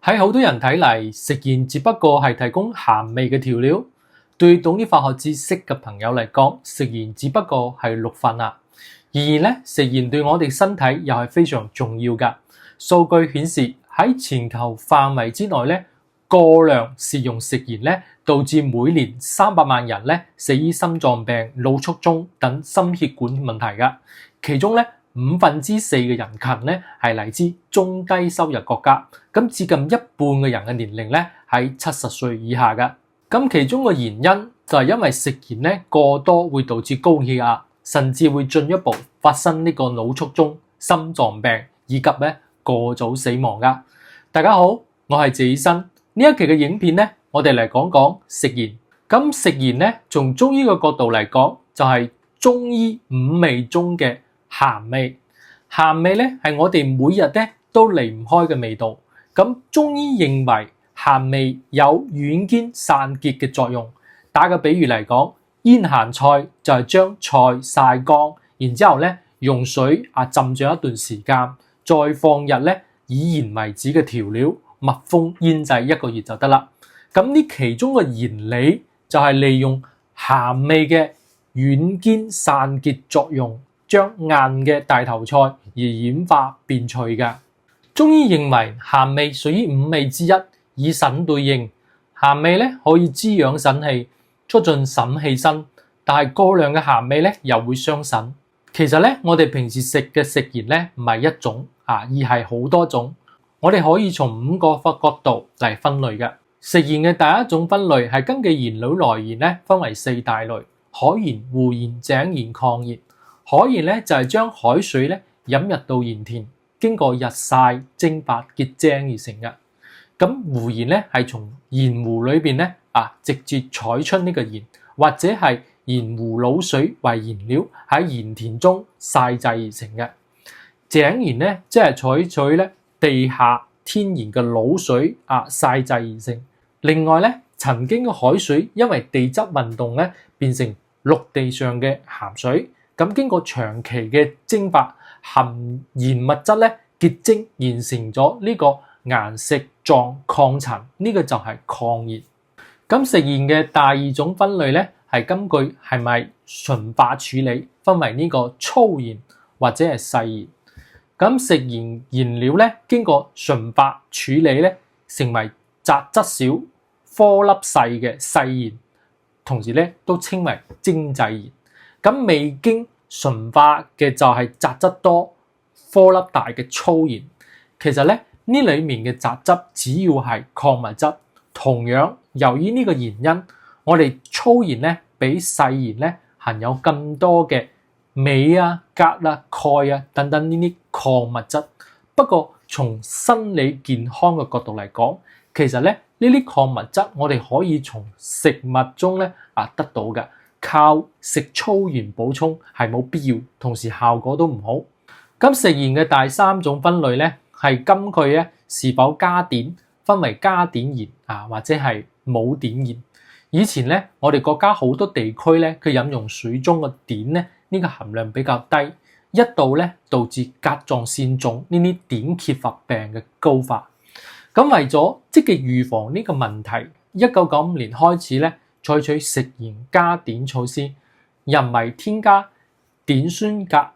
喺好多人睇嚟，食鹽只不過係提供鹹味嘅調料。對懂啲化學知識嘅朋友嚟講，食鹽只不過係淥飯啦。然而咧，食鹽對我哋身體又係非常重要㗎。數據顯示喺全球範圍之內咧，過量食用食鹽咧，導致每年300萬人咧死於心臟病、腦卒中等心血管問題㗎。其中咧4%嘅人群咧係嚟自中低收入國家，咁接近一半嘅人嘅年齡咧喺70歲以下㗎。咁其中嘅原因就係因為食鹽咧過多會導致高血壓，甚至會進一步發生呢個腦卒中、心臟病以及咧過早死亡㗎。大家好，我係謝醫生。呢一期嘅影片咧，我哋嚟講講食鹽。咁食鹽咧，從中醫嘅角度嚟講，就係中醫5味中嘅鹹味。鹹味咧係我哋每日咧都離唔開嘅味道。咁中醫認為鹹味有軟堅散結嘅作用。打個比喻嚟講，醃鹹菜就係將菜曬乾，然之後咧用水浸咗一段時間，再放入咧以鹽為主嘅調料，密封醃製1個月就得啦。咁呢其中嘅原理就係利用鹹味嘅軟堅散結作用，將硬嘅大頭菜而軟化變脆嘅。中醫認為鹹味屬於5味之一，以腎對應。鹹味咧可以滋養腎氣，促進腎氣生，但係過量嘅鹹味咧又會傷腎。其實咧，我哋平時食嘅食鹽咧唔係一種而係好多種。我哋可以從5個角度嚟分類嘅。食鹽嘅第一種分類係根據原料來源咧，分為4大類：海鹽、湖鹽、井鹽、礦鹽。海鹽咧就係將海水咧引入到鹽田，經過日曬蒸發結晶而成嘅。咁湖鹽咧係從鹽湖裏邊咧直接採出呢個鹽，或者係鹽湖滷水為原料喺鹽田中曬製而成嘅。井鹽咧即係採取咧地下天然嘅滷水曬製而成。另外咧，曾經嘅海水因為地質運動咧變成陸地上嘅鹹水，咁經過長期嘅蒸發，含鹽物質咧結晶形成咗呢個岩石狀礦層，呢個就係礦鹽。咁食鹽嘅第二種分類咧係根據係咪純化處理，分為呢個粗鹽或者係細鹽。咁食鹽原料咧經過純化處理咧，成為雜質少、顆粒細嘅細鹽，同時咧都稱為精製鹽。咁未經純化嘅就係雜質多、顆粒大嘅粗鹽。其實咧呢裏面嘅雜質主要係礦物質。同樣由於呢個原因，我哋粗鹽咧比細鹽咧含有更多嘅鎂啊、鎘啊、鈣啊等等呢啲礦物質。不過從生理健康嘅角度嚟講，其實咧呢啲礦物質我哋可以從食物中咧得到嘅，靠食粗鹽補充係冇必要，同時效果都唔好。咁食鹽嘅第3種分類咧係根據咧是否加碘，分為加碘鹽或者係冇碘鹽。以前咧我哋國家好多地區咧佢飲用水中嘅碘咧呢個含量比較低，一度咧導致甲狀腺腫呢啲碘缺乏病嘅高發。咁為咗積極預防呢個問題，1995年開始咧採取食鹽加碘措施，人為添加碘酸鉀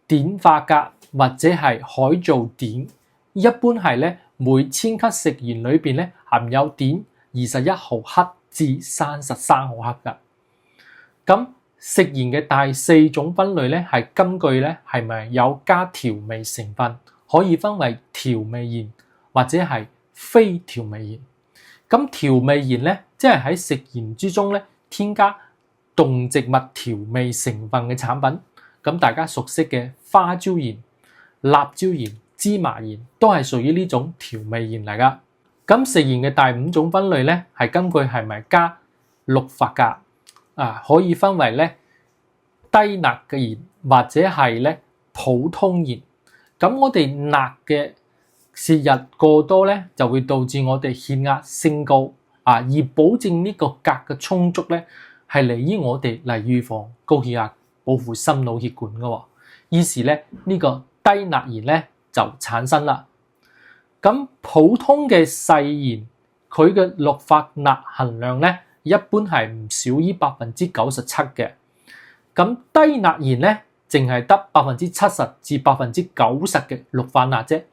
碘化鉀或者係海藻碘，一般係咧每1000克食鹽裏邊咧含有碘21毫克至33毫克噶。咁食鹽嘅第4種分類咧係根據咧係咪有加調味成分，可以分為調味鹽或者係非調味鹽。咁調味鹽咧即係喺食鹽之中咧添加動植物調味成分嘅產品。咁大家熟悉嘅花椒鹽、辣椒鹽、芝麻鹽都係屬於呢種調味鹽嚟噶。咁食鹽嘅第5種分類咧係根據係咪加氯化鎘可以分為咧低鈉嘅鹽或者係咧普通鹽。咁我哋鈉嘅攝入過多咧就會導致我哋血壓升高而保證呢個鎘嘅充足咧係嚟於我哋嚟預防高血壓、保護心腦血管嘅。於是咧呢個低鈉鹽咧就產生啦。咁普通嘅細鹽，佢嘅氯化鈉含量咧，一般係唔少於97%嘅。咁低鈉鹽咧，淨係得70%至90%嘅氯化鈉啫，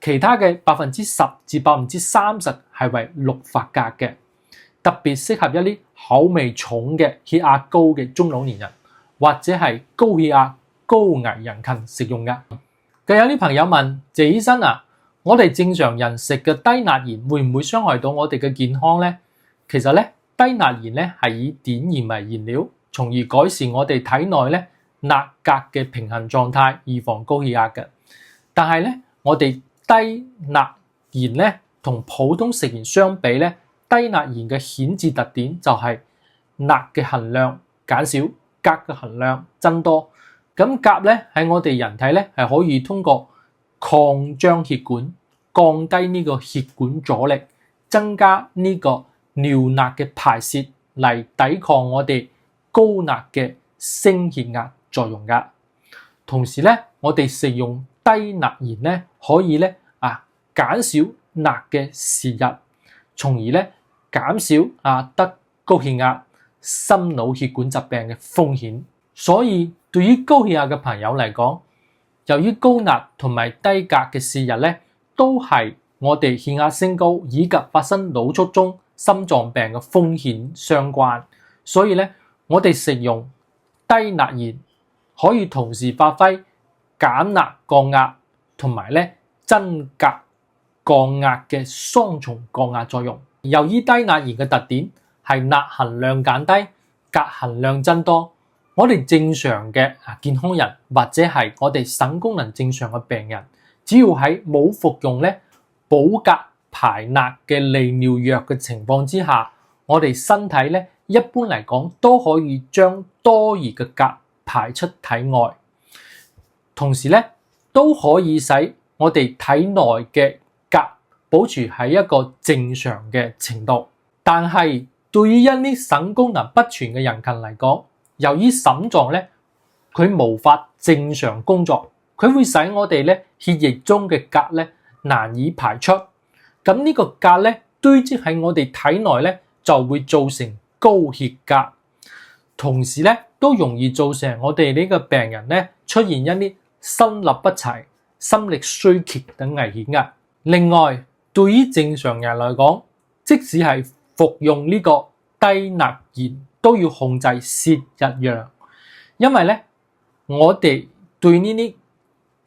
其他嘅10%至30%係為氯化鎘嘅，特別適合一啲口味重嘅血壓高嘅中老年人，或者係高血壓、高危人群食用嘅。咁有啲朋友問謝醫生啊，我哋正常人食嘅低鈉鹽會唔會傷害到我哋嘅健康呢？其實咧，低鈉鹽咧係以碘鹽為原料，從而改善我哋體內咧鈉鎘嘅平衡狀態，預防高血壓嘅。但係咧，我哋低鈉鹽咧同普通食鹽相比咧，低鈉鹽嘅顯著特點就係鈉嘅含量減少，鎘嘅含量增多。咁鎘咧喺我哋人體咧係可以通過擴張血管，降低呢個血管阻力，增加呢個尿鈉嘅排泄嚟抵抗我哋高鈉嘅升血壓作用噶。同時咧，我哋食用低鈉鹽咧可以咧減少鈉嘅攝入，從而咧減少得高血壓、心腦血管疾病嘅風險。所以對於高血壓嘅朋友嚟講，由於高鈉同埋低鎘嘅攝入咧，都係我哋血壓升高以及發生腦卒中、心臟病嘅風險相關。所以咧，我哋食用低鈉鹽可以同時發揮減鈉降壓同埋咧增鎘降壓嘅雙重降壓作用。由於低鈉鹽嘅特點係鈉含量減低、鎘含量增多，我哋正常嘅健康人或者係我哋腎功能正常嘅病人，只要喺冇服用咧補鎘排鈉嘅利尿藥嘅情況之下，我哋身體咧一般嚟講都可以將多餘嘅鎘排出體外，同時咧都可以使我哋體內嘅鎘保持喺一個正常嘅程度。但係對於一啲腎功能不全嘅人群嚟講，由於腎臟咧佢無法正常工作，佢會使我哋咧血液中嘅鎘咧難以排出。咁呢個鎘咧堆積喺我哋體內咧就會造成高血鎘，同時咧都容易造成我哋呢個病人咧出現一啲心律不齊、心力衰竭等危險嘅。另外，對於正常人嚟講，即使係服用呢個低鈉鹽，都要控制攝入量，因為咧我哋對呢啲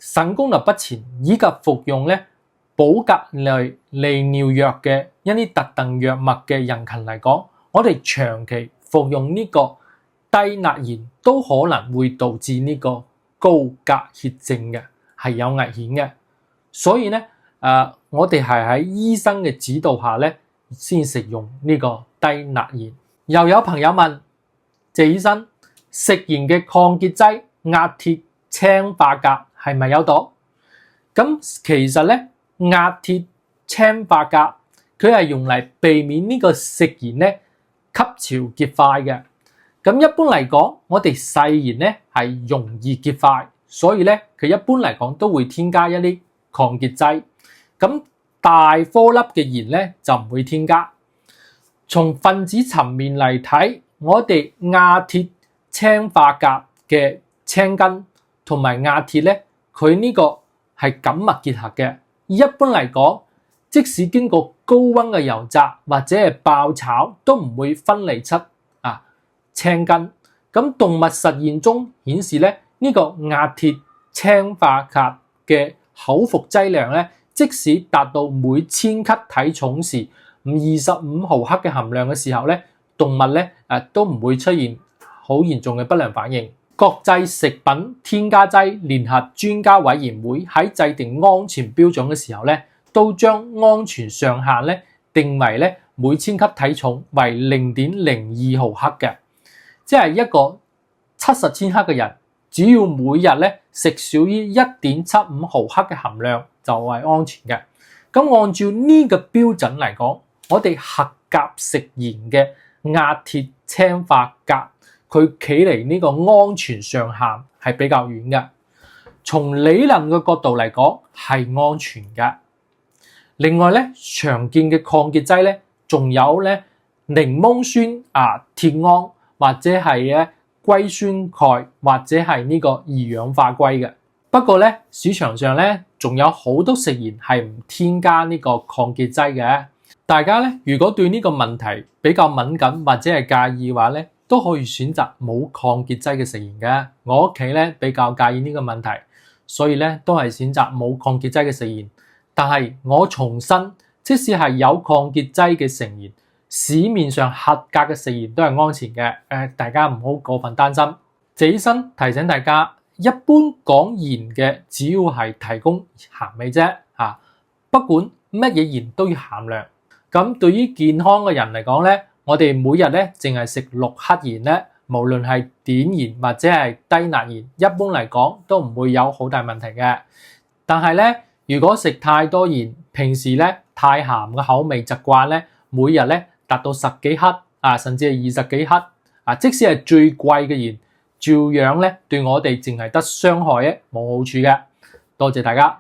腎功能不全以及服用咧補鎘類利尿藥嘅一啲特定藥物嘅人群嚟講，我哋長期服用呢個低鈉鹽都可能會導致呢個高鎘血症嘅，係有危險嘅。所以咧我哋係喺醫生嘅指導下咧先食用呢個低鈉鹽。又有朋友問謝醫生，食鹽嘅抗結劑壓鐵氰化鎘係咪有毒？咁其實咧壓鐵氰化鎘佢係用嚟避免呢個食鹽咧吸潮結塊嘅。咁一般嚟講，我哋細鹽咧係容易結塊，所以咧佢一般嚟講都會添加一啲抗結劑。咁大顆粒嘅鹽咧就唔會添加。從分子層面嚟睇，我哋亞鐵氰化鎘嘅氰根同埋亞鐵咧，佢呢個係緊密結合嘅。一般嚟講，即使經過高溫嘅油炸或者係爆炒，都唔會分離出氰根。咁動物實驗中顯示咧，呢個亞鐵氰化鎘嘅口服劑量咧，即使達到每千克體重時25毫克嘅含量嘅時候咧，動物咧都唔會出現好嚴重嘅不良反應。國際食品添加劑聯合專家委員會喺制定安全標準嘅時候咧，都將安全上限咧定為咧每千克體重為0.02毫克嘅，即係一個70千克嘅人，只要每日咧食少於1.75毫克嘅含量就係安全嘅。咁按照呢個標準嚟講，我哋合格食鹽嘅亞鐵氰化鎘，佢企離呢個安全上限係比較遠嘅。從理論嘅角度嚟講係安全嘅。另外咧，常見嘅抗結劑咧，仲有咧檸檬酸鐵胺或者係咧硅酸鈣或者係呢個二氧化硅嘅。不過咧，市場上咧仲有好多食鹽係唔添加呢個抗結劑嘅。大家咧如果對呢個問題比較敏感或者係介意嘅話咧，都可以選擇冇抗結劑嘅食鹽嘅。我屋企咧比較介意呢個問題，所以咧都係選擇冇抗結劑嘅食鹽。但係我重申，即使係有抗結劑嘅食鹽，市面上合格嘅食鹽都係安全嘅。大家唔好過分擔心。這醫生提醒大家，一般講鹽嘅，只要係提供鹹味啫。不管乜嘢鹽都要限量。咁對於健康嘅人嚟講咧，我哋每日咧淨係食6克鹽咧，無論係碘鹽或者係低鈉鹽，一般嚟講都唔會有好大問題嘅。但係咧，如果食太多鹽，平時咧太鹹嘅口味習慣咧，每日咧達到10幾克甚至係20幾克即使係最貴嘅鹽，照樣咧對我哋淨係得傷害冇好處嘅。多謝大家。